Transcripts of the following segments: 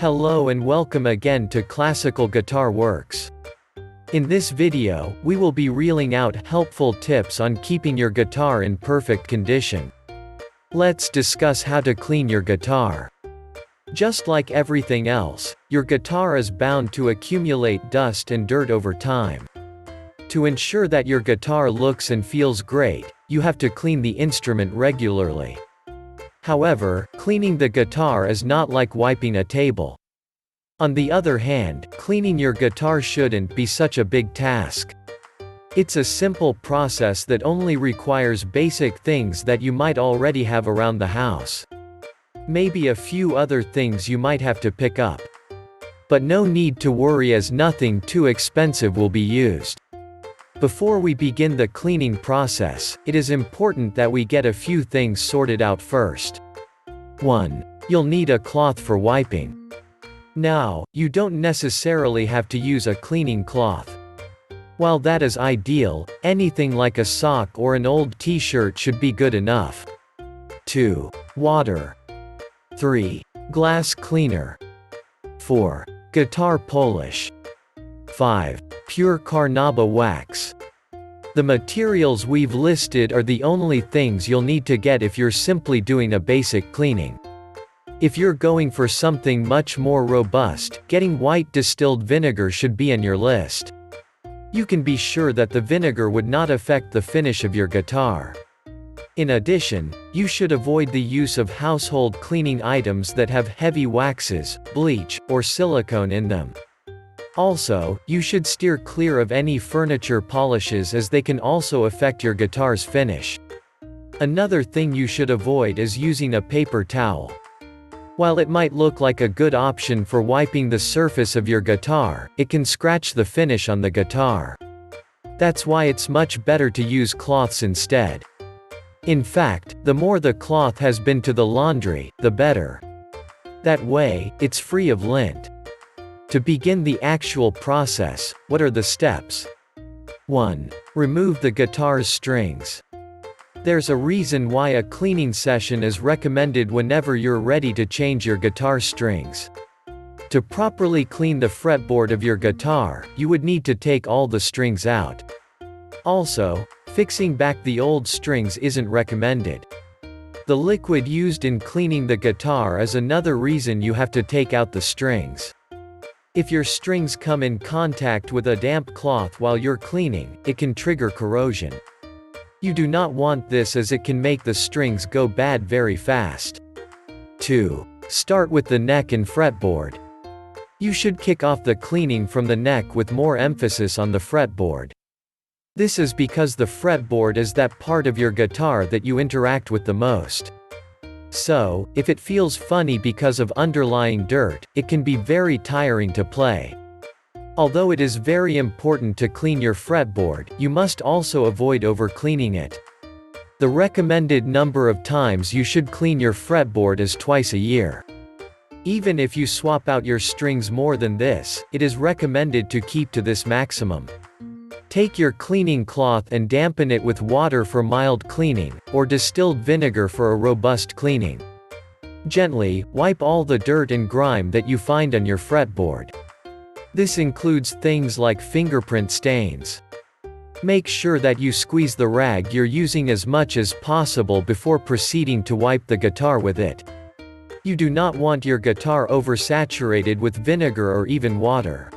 Hello and welcome again to Classical Guitar Works. In this video, we will be reeling out helpful tips on keeping your guitar in perfect condition. Let's discuss how to clean your guitar. Just like everything else, your guitar is bound to accumulate dust and dirt over time. To ensure that your guitar looks and feels great, you have to clean the instrument regularly. However, cleaning the guitar is not like wiping a table. On the other hand, cleaning your guitar shouldn't be such a big task. It's a simple process that only requires basic things that you might already have around the house. Maybe a few other things you might have to pick up. But no need to worry, as nothing too expensive will be used. Before we begin the cleaning process, it is important that we get a few things sorted out first. 1. You'll need a cloth for wiping. Now, you don't necessarily have to use a cleaning cloth. While that is ideal, anything like a sock or an old t-shirt should be good enough. 2. Water. 3. Glass cleaner. 4. Guitar polish. 5. Pure Carnauba wax. The materials we've listed are the only things you'll need to get if you're simply doing a basic cleaning. If you're going for something much more robust, getting white distilled vinegar should be on your list. You can be sure that the vinegar would not affect the finish of your guitar. In addition, you should avoid the use of household cleaning items that have heavy waxes, bleach, or silicone in them. Also, you should steer clear of any furniture polishes, as they can also affect your guitar's finish. Another thing you should avoid is using a paper towel. While it might look like a good option for wiping the surface of your guitar, it can scratch the finish on the guitar. That's why it's much better to use cloths instead. In fact, the more the cloth has been to the laundry, the better. That way, it's free of lint. To begin the actual process, what are the steps? 1. Remove the guitar's strings. There's a reason why a cleaning session is recommended whenever you're ready to change your guitar strings. To properly clean the fretboard of your guitar, you would need to take all the strings out. Also, fixing back the old strings isn't recommended. The liquid used in cleaning the guitar is another reason you have to take out the strings. If your strings come in contact with a damp cloth while you're cleaning, it can trigger corrosion. You do not want this, as it can make the strings go bad very fast. 2. Start with the neck and fretboard. You should kick off the cleaning from the neck with more emphasis on the fretboard. This is because the fretboard is that part of your guitar that you interact with the most. So, if it feels funny because of underlying dirt, it can be very tiring to play. Although it is very important to clean your fretboard, you must also avoid over-cleaning it. The recommended number of times you should clean your fretboard is twice a year. Even if you swap out your strings more than this, it is recommended to keep to this maximum. Take your cleaning cloth and dampen it with water for mild cleaning, or distilled vinegar for a robust cleaning. Gently wipe all the dirt and grime that you find on your fretboard. This includes things like fingerprint stains. Make sure that you squeeze the rag you're using as much as possible before proceeding to wipe the guitar with it. You do not want your guitar oversaturated with vinegar or even water.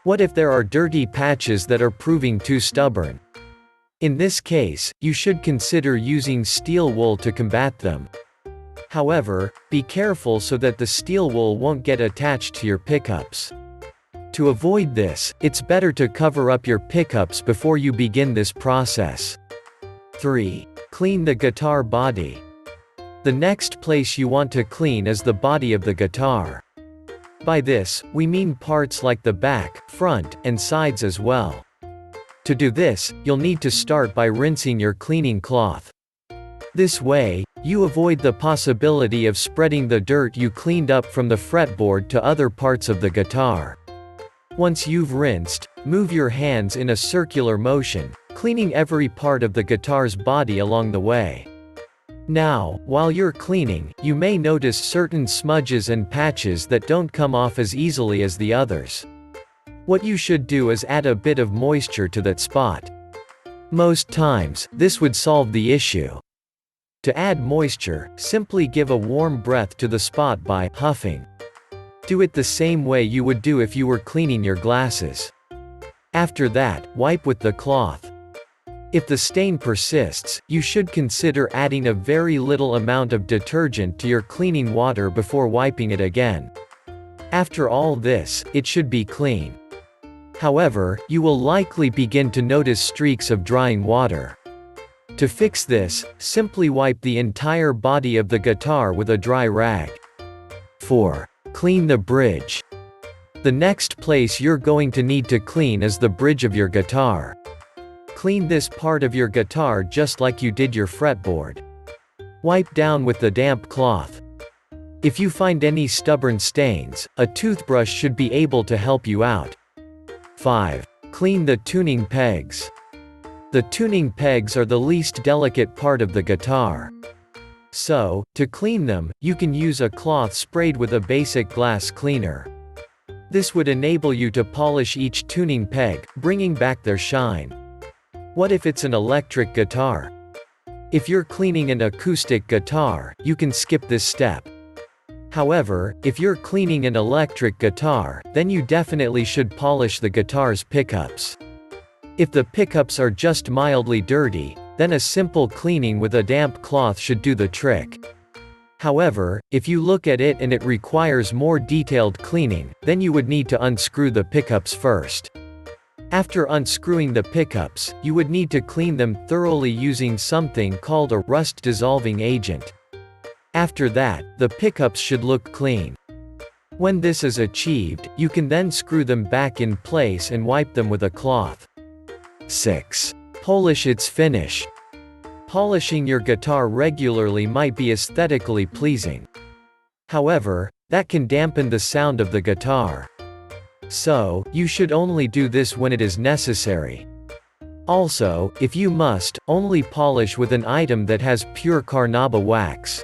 What if there are dirty patches that are proving too stubborn? In this case, you should consider using steel wool to combat them. However, be careful so that the steel wool won't get attached to your pickups. To avoid this, it's better to cover up your pickups before you begin this process. 3. Clean the guitar body. The next place you want to clean is the body of the guitar. By this, we mean parts like the back, front, and sides as well. To do this, you'll need to start by rinsing your cleaning cloth. This way, you avoid the possibility of spreading the dirt you cleaned up from the fretboard to other parts of the guitar. Once you've rinsed, move your hands in a circular motion, cleaning every part of the guitar's body along the way. Now, while you're cleaning, you may notice certain smudges and patches that don't come off as easily as the others. What you should do is add a bit of moisture to that spot. Most times, this would solve the issue. To add moisture, simply give a warm breath to the spot by huffing. Do it the same way you would do if you were cleaning your glasses. After that, wipe with the cloth. If the stain persists, you should consider adding a very little amount of detergent to your cleaning water before wiping it again. After all this, it should be clean. However, you will likely begin to notice streaks of drying water. To fix this, simply wipe the entire body of the guitar with a dry rag. 4. Clean the bridge. The next place you're going to need to clean is the bridge of your guitar. Clean this part of your guitar just like you did your fretboard. Wipe down with the damp cloth. If you find any stubborn stains, a toothbrush should be able to help you out. 5. Clean the tuning pegs. The tuning pegs are the least delicate part of the guitar. So, to clean them, you can use a cloth sprayed with a basic glass cleaner. This would enable you to polish each tuning peg, bringing back their shine. What if it's an electric guitar? If you're cleaning an acoustic guitar, you can skip this step. However, if you're cleaning an electric guitar, then you definitely should polish the guitar's pickups. If the pickups are just mildly dirty, then a simple cleaning with a damp cloth should do the trick. However, if you look at it and it requires more detailed cleaning, then you would need to unscrew the pickups first. After unscrewing the pickups, you would need to clean them thoroughly using something called a rust-dissolving agent. After that, the pickups should look clean. When this is achieved, you can then screw them back in place and wipe them with a cloth. 6. Polish its finish. Polishing your guitar regularly might be aesthetically pleasing. However, that can dampen the sound of the guitar. So, you should only do this when it is necessary. Also, if you must, only polish with an item that has pure Carnauba wax.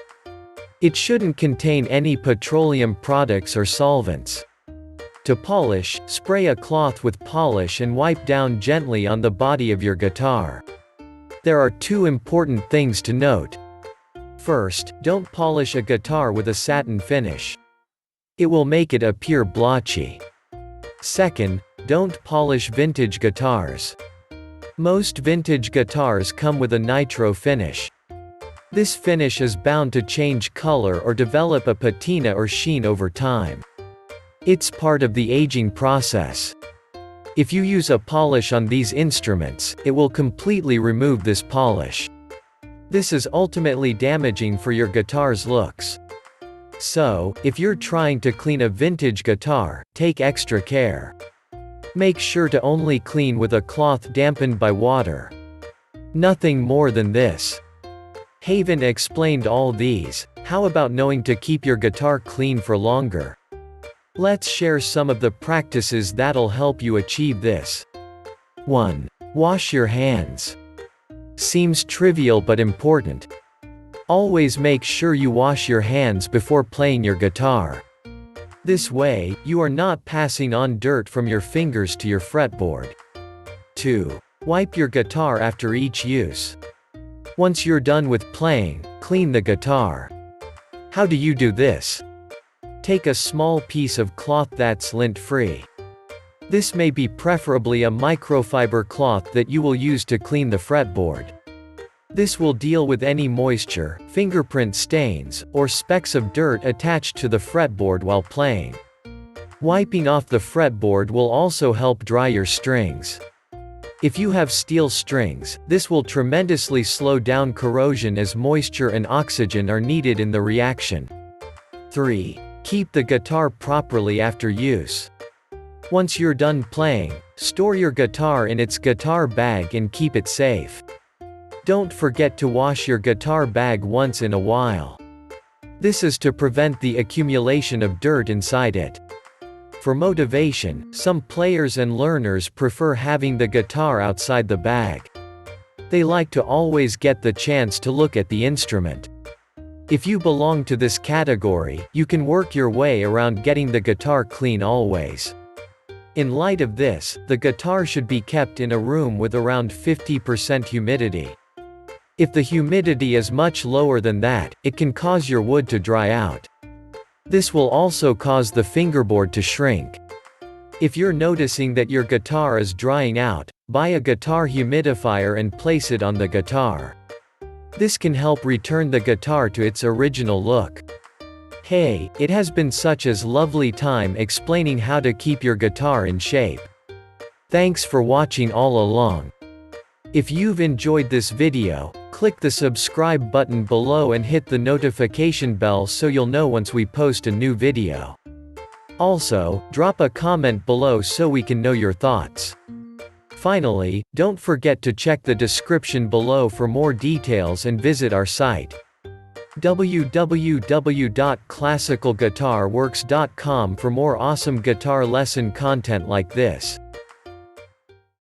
It shouldn't contain any petroleum products or solvents. To polish, spray a cloth with polish and wipe down gently on the body of your guitar. There are two important things to note. First, don't polish a guitar with a satin finish. It will make it appear blotchy. Second, don't polish vintage guitars. Most vintage guitars come with a nitro finish. This finish is bound to change color or develop a patina or sheen over time. It's part of the aging process. If you use a polish on these instruments, it will completely remove this polish. This is ultimately damaging for your guitar's looks. So, if you're trying to clean a vintage guitar, take extra care. Make sure to only clean with a cloth dampened by water. Nothing more than this. Haven explained all these. How about knowing to keep your guitar clean for longer? Let's share some of the practices that'll help you achieve this. 1. Wash your hands. Seems trivial but important. Always make sure you wash your hands before playing your guitar. This way, you are not passing on dirt from your fingers to your fretboard. 2. Wipe your guitar after each use. Once you're done with playing, clean the guitar. How do you do this? Take a small piece of cloth that's lint-free. This may be preferably a microfiber cloth that you will use to clean the fretboard. This will deal with any moisture, fingerprint stains, or specks of dirt attached to the fretboard while playing. Wiping off the fretboard will also help dry your strings. If you have steel strings, this will tremendously slow down corrosion as moisture and oxygen are needed in the reaction. 3. Keep the guitar properly after use. Once you're done playing, store your guitar in its guitar bag and keep it safe. Don't forget to wash your guitar bag once in a while. This is to prevent the accumulation of dirt inside it. For motivation, some players and learners prefer having the guitar outside the bag. They like to always get the chance to look at the instrument. If you belong to this category, you can work your way around getting the guitar clean always. In light of this, the guitar should be kept in a room with around 50% humidity. If the humidity is much lower than that, it can cause your wood to dry out. This will also cause the fingerboard to shrink. If you're noticing that your guitar is drying out, buy a guitar humidifier and place it on the guitar. This can help return the guitar to its original look. Hey, it has been such a lovely time explaining how to keep your guitar in shape. Thanks for watching all along. If you've enjoyed this video, click the subscribe button below and hit the notification bell so you'll know once we post a new video. Also, drop a comment below so we can know your thoughts. Finally, don't forget to check the description below for more details and visit our site www.classicalguitarworks.com for more awesome guitar lesson content like this.